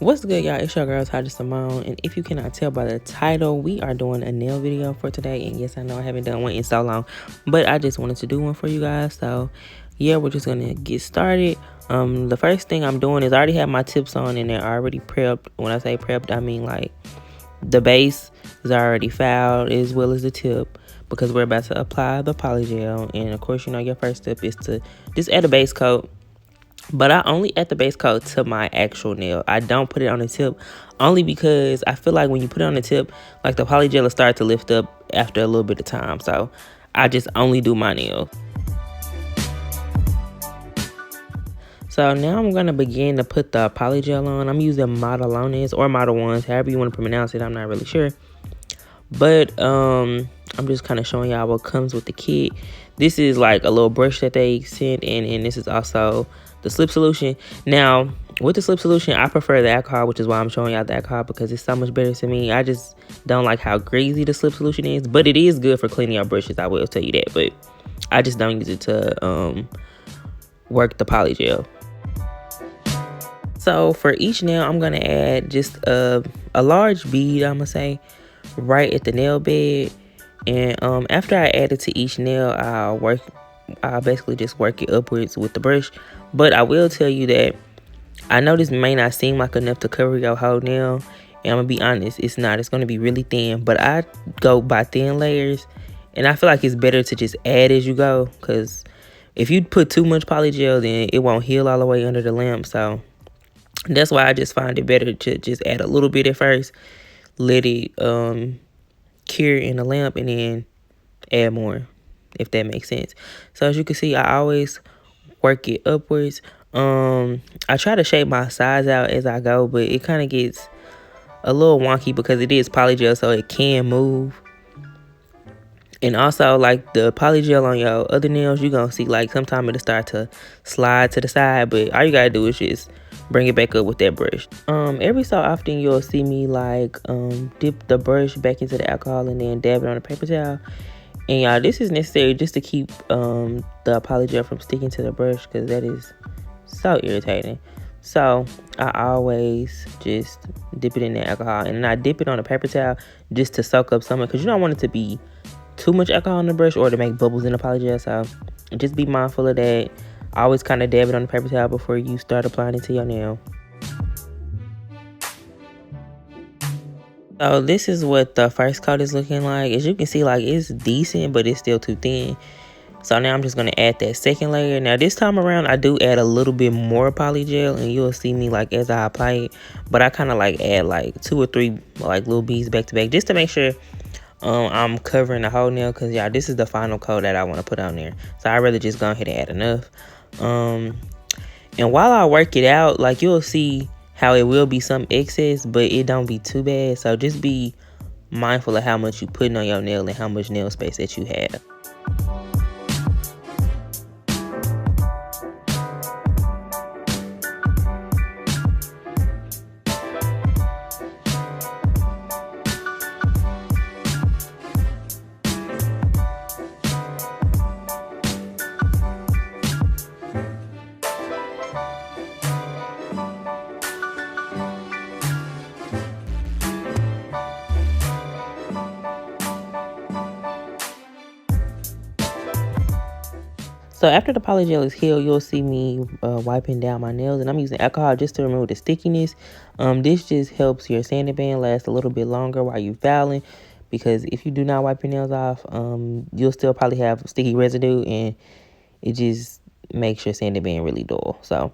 What's good, y'all? It's your girl Taja Simone, and if you cannot tell by the title, we are doing a nail video for today. And yes, I know I haven't done one in so long, but I just wanted to do one for you guys. So yeah, we're just gonna get started. The first thing I'm doing is I already have my tips on and they're already prepped. When I say prepped, I mean like the base is already filed as well as the tip, because we're about to apply the polygel. And of course, you know, your first step is to just add a base coat. But I only add the base coat to my actual nail. I don't put it on the tip, only because I feel like when you put it on the tip, like the polygel will start to lift up after a little bit of time. So I just only do my nail. So now I'm going to begin to put the polygel on. I'm using Modelones or Model 1s, however you want to pronounce it. I'm not really sure. But I'm just kind of showing y'all what comes with the kit. This is like a little brush that they sent, and this is also the slip solution. Now, with the slip solution, I prefer the alcohol, which is why I'm showing y'all the alcohol, because it's so much better to me. I just don't like how greasy the slip solution is, but it is good for cleaning your brushes, I will tell you that. But I just don't use it to work the polygel. So for each nail, I'm gonna add just a large bead, I'm gonna say, right at the nail bed. And after I add it to each nail, I'll basically just work it upwards with the brush. But I will tell you that I know this may not seem like enough to cover your whole nail, and I'm gonna be honest, it's not. It's gonna be really thin, but I go by thin layers, and I feel like it's better to just add as you go, because if you put too much polygel, then it won't heal all the way under the lamp. So that's why I just find it better to just add a little bit at first, let it cure in the lamp, and then add more, if that makes sense. So as you can see, I always work it upwards. I try to shape my sides out as I go, but it kind of gets a little wonky because it is polygel, so it can move. And also, like the polygel on your other nails, you're gonna see like sometimes it'll start to slide to the side, but all you gotta do is just bring it back up with that brush. Every so often you'll see me like dip the brush back into the alcohol and then dab it on a paper towel. And y'all, this is necessary just to keep the polygel from sticking to the brush, because that is so irritating. So I always just dip it in the alcohol, and then I dip it on a paper towel just to soak up some of it, because you don't want it to be too much alcohol on the brush or to make bubbles in the polygel. So just be mindful of that. Always kind of dab it on the paper towel before you start applying it to your nail. So this is what the first coat is looking like. As you can see, like it's decent, but it's still too thin. So now I'm just going to add that second layer. Now this time around, I do add a little bit more polygel, and you'll see me like as I apply it. But I kind of like add like 2 or 3 like little beads back to back, just to make sure I'm covering the whole nail, because y'all, this is the final coat that I want to put on there. So I'd rather just go ahead and add enough. And while I work it out, like you'll see how it will be some excess, but it don't be too bad. So just be mindful of how much you putting on your nail and how much nail space that you have. So after the polygel is healed, you'll see me wiping down my nails, and I'm using alcohol just to remove the stickiness. This just helps your sanding band last a little bit longer while you're filing, because if you do not wipe your nails off, you'll still probably have sticky residue, and it just makes your sanding band really dull. So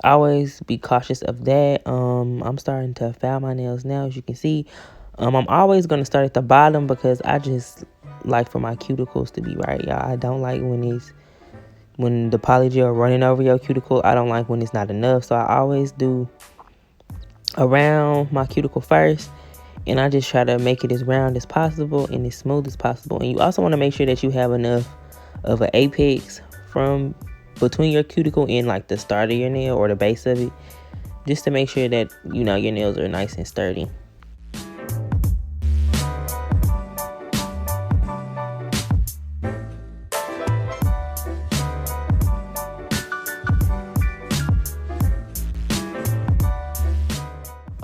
always be cautious of that. I'm starting to file my nails now, as you can see. I'm always going to start at the bottom, because I just like for my cuticles to be right, y'all. I don't like when the polygel running over your cuticle. I don't like when it's not enough. So I always do around my cuticle first, and I just try to make it as round as possible and as smooth as possible. And you also want to make sure that you have enough of an apex from between your cuticle and like the start of your nail or the base of it, just to make sure that, you know, your nails are nice and sturdy.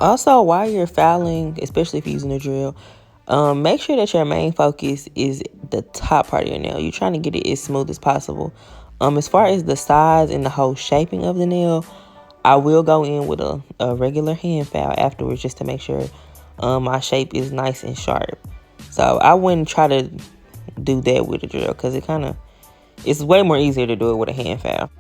Also, while you're filing, especially if you're using a drill, make sure that your main focus is the top part of your nail. You're trying to get it as smooth as possible. As far as the size and the whole shaping of the nail, I will go in with a regular hand file afterwards just to make sure my shape is nice and sharp. So I wouldn't try to do that with a drill because it's way more easier to do it with a hand file.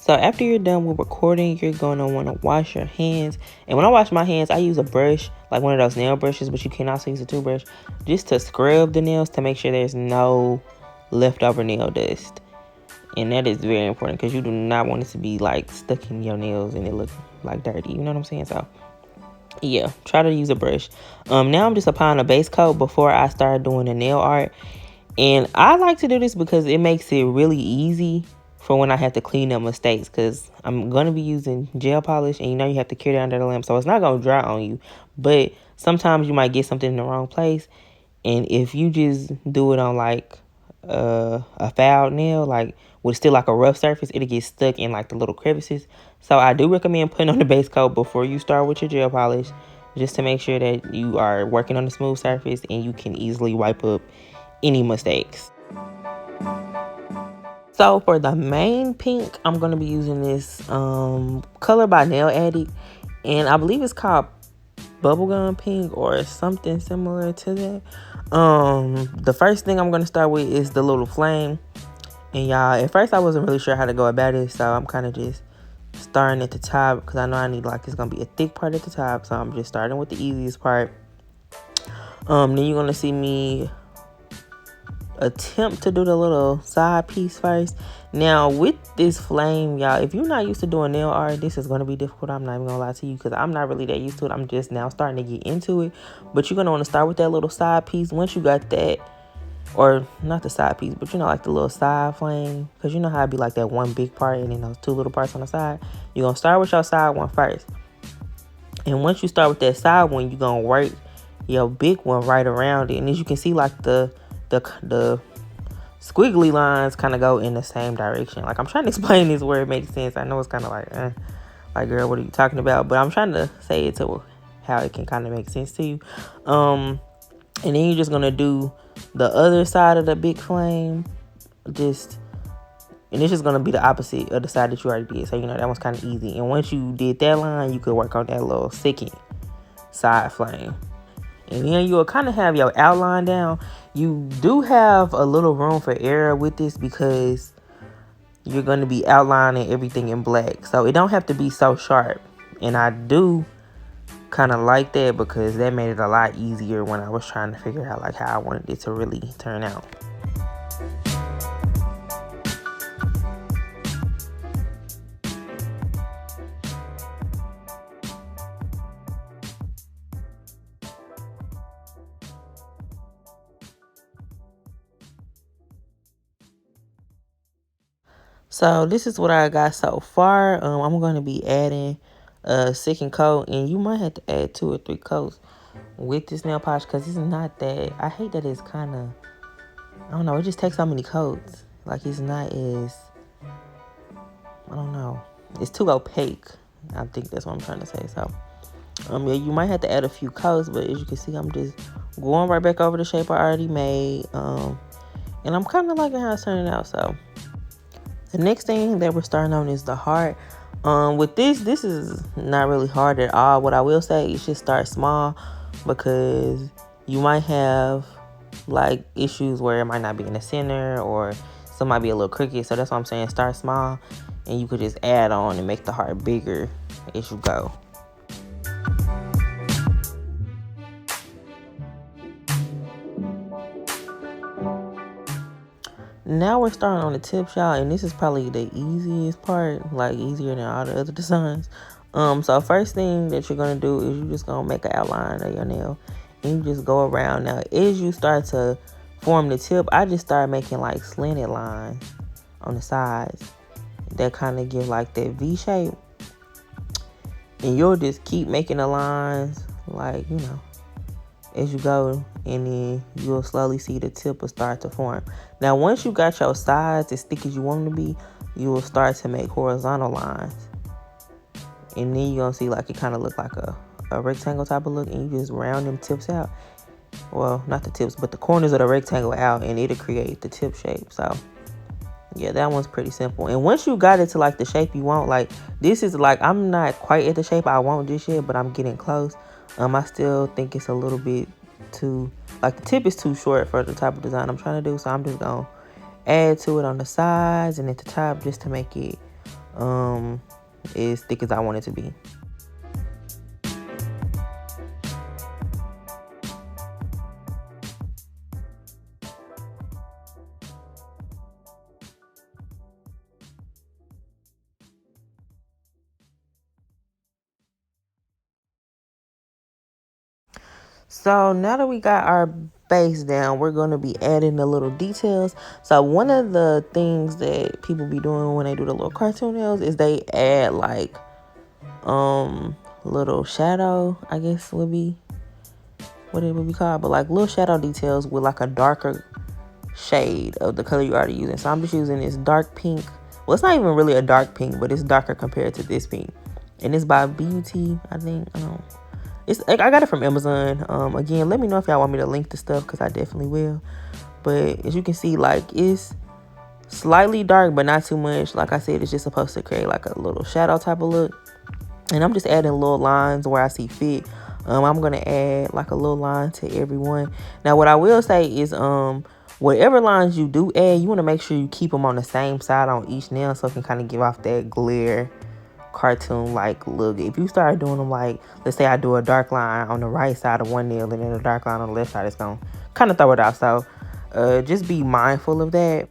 So after you're done with recording, you're going to want to wash your hands. And when I wash my hands, I use a brush, like one of those nail brushes, but you can also use a toothbrush, just to scrub the nails to make sure there's no leftover nail dust. And that is very important because you do not want it to be like stuck in your nails and it look like dirty. You know what I'm saying? So yeah, try to use a brush. Now I'm just applying a base coat before I start doing the nail art. And I like to do this because it makes it really easy for when I have to clean up mistakes, because I'm going to be using gel polish, and you have to cure it under the lamp, so it's not going to dry on you. But sometimes you might get something in the wrong place, and if you just do it on like a fouled nail, like with still like a rough surface, it'll get stuck in like the little crevices. So I do recommend putting on the base coat before you start with your gel polish, just to make sure that you are working on a smooth surface and you can easily wipe up any mistakes. So for the main pink, I'm going to be using this color by Nail Addict, and I believe it's called bubblegum pink or something similar to that. The first thing I'm going to start with is the little flame. And y'all, at first I wasn't really sure how to go about it, so I'm kind of just starting at the top because I know I need, like, it's going to be a thick part at the top, so I'm just starting with the easiest part. Then you're going to see me attempt to do the little side piece first. Now with this flame, y'all, if you're not used to doing nail art, this is going to be difficult. I'm not even gonna lie to you because I'm not really that used to it. I'm just now starting to get into it. But you're gonna want to start with that little side piece. Once you got that, or not the side piece, but like the little side flame, because you know how it'd be like that one big part and then those two little parts on the side. You're gonna start with your side one first, and once you start with that side one, you're gonna work your big one right around it. And as you can see, like the squiggly lines kind of go in the same direction. Like, I'm trying to explain this where it makes sense. I know it's kind of like, girl, what are you talking about? But I'm trying to say it to how it can kind of make sense to you. And then you're just gonna do the other side of the big flame, and it's just gonna be the opposite of the side that you already did. So that one's kind of easy. And once you did that line, you could work on that little second side flame. And then you'll kind of have your outline down. You do have a little room for error with this because you're going to be outlining everything in black. So it don't have to be so sharp. And I do kind of like that because that made it a lot easier when I was trying to figure out like how I wanted it to really turn out. So this is what I got so far. I'm going to be adding a second coat, and you might have to add 2 or 3 coats with this nail polish because it's not that. I hate that it's kind of, I don't know, it just takes so many coats. Like, it's not as, I don't know, it's too opaque. I think that's what I'm trying to say. So yeah, you might have to add a few coats, but as you can see, I'm just going right back over the shape I already made. And I'm kind of liking how it's turning out. So the next thing that we're starting on is the heart. With this is not really hard at all. What I will say is just start small because you might have like issues where it might not be in the center or some might be a little crooked. So that's why I'm saying start small, and you could just add on and make the heart bigger as you go. Now we're starting on the tips, y'all, and this is probably the easiest part, like easier than all the other designs. So first thing that you're gonna do is you're just gonna make an outline of your nail, and you just go around. Now, as you start to form the tip, I just started making like slanted lines on the sides that kind of give like that V shape. And you'll just keep making the lines, like, you know, as you go, and then you'll slowly see the tip will start to form. Now, once you got your sides as thick as you want them to be, you will start to make horizontal lines. And then you're gonna see like it kind of look like a rectangle type of look, and you just round them tips out. Well, not the tips, but the corners of the rectangle out, and it'll create the tip shape. So yeah, that one's pretty simple. And once you got it to like the shape you want, like this is like, I'm not quite at the shape I want this yet, but I'm getting close. I still think it's a little bit too, like the tip is too short for the type of design I'm trying to do. So I'm just gonna add to it on the sides and at the top just to make it as thick as I want it to be. So now that we got our base down, we're going to be adding the little details. So one of the things that people be doing when they do the little cartoon nails is they add like little shadow, I guess would be what it would be called, but like little shadow details with like a darker shade of the color you're already using. So I'm just using this dark pink. Well, it's not even really a dark pink, but it's darker compared to this pink, and it's by Beauty, I think. I got it from Amazon. Again, let me know if y'all want me to link the stuff, because I definitely will. But as you can see, like, it's slightly dark, but not too much. Like I said, it's just supposed to create like a little shadow type of look. And I'm just adding little lines where I see fit. I'm gonna add like a little line to every one. Now, what I will say is, whatever lines you do add, you want to make sure you keep them on the same side on each nail, so it can kind of give off that glare cartoon like look. If you start doing them, like, let's say I do a dark line on the right side of one nail and then a dark line on the left side, it's gonna kind of throw it out. So just be mindful of that.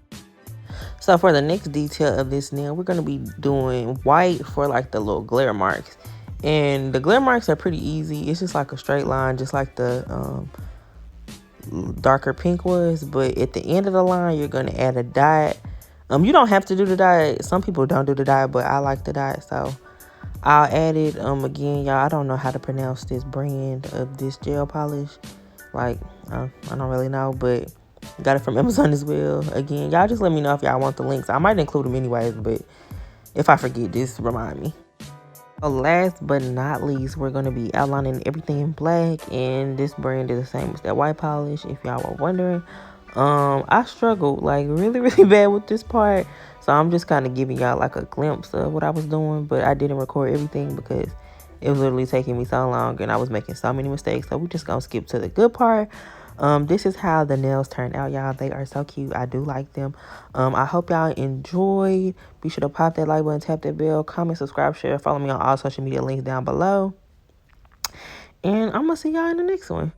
So for the next detail of this nail, we're going to be doing white for like the little glare marks. And the glare marks are pretty easy. It's just like a straight line, just like the darker pink was. But at the end of the line, you're going to add a dot. You don't have to do the dot. Some people don't do the dot, but I like the dot, so I'll add it. Again, y'all, I don't know how to pronounce this brand of this gel polish. Like, I don't really know, but got it from Amazon as well. Again, y'all just let me know if y'all want the links. I might include them anyways, but if I forget, just remind me. So last but not least, we're going to be outlining everything in black, and this brand is the same as that white polish, if y'all were wondering. I struggled like really bad with this part, so I'm just kind of giving y'all like a glimpse of what I was doing, but I didn't record everything because it was literally taking me so long and I was making so many mistakes. So we're just gonna skip to the good part. This is how the nails turned out, y'all. They are so cute. I do like them. I hope y'all enjoyed. Be sure to pop that like button, tap that bell, comment, subscribe, share, follow me on all social media links down below, and I'm gonna see y'all in the next one.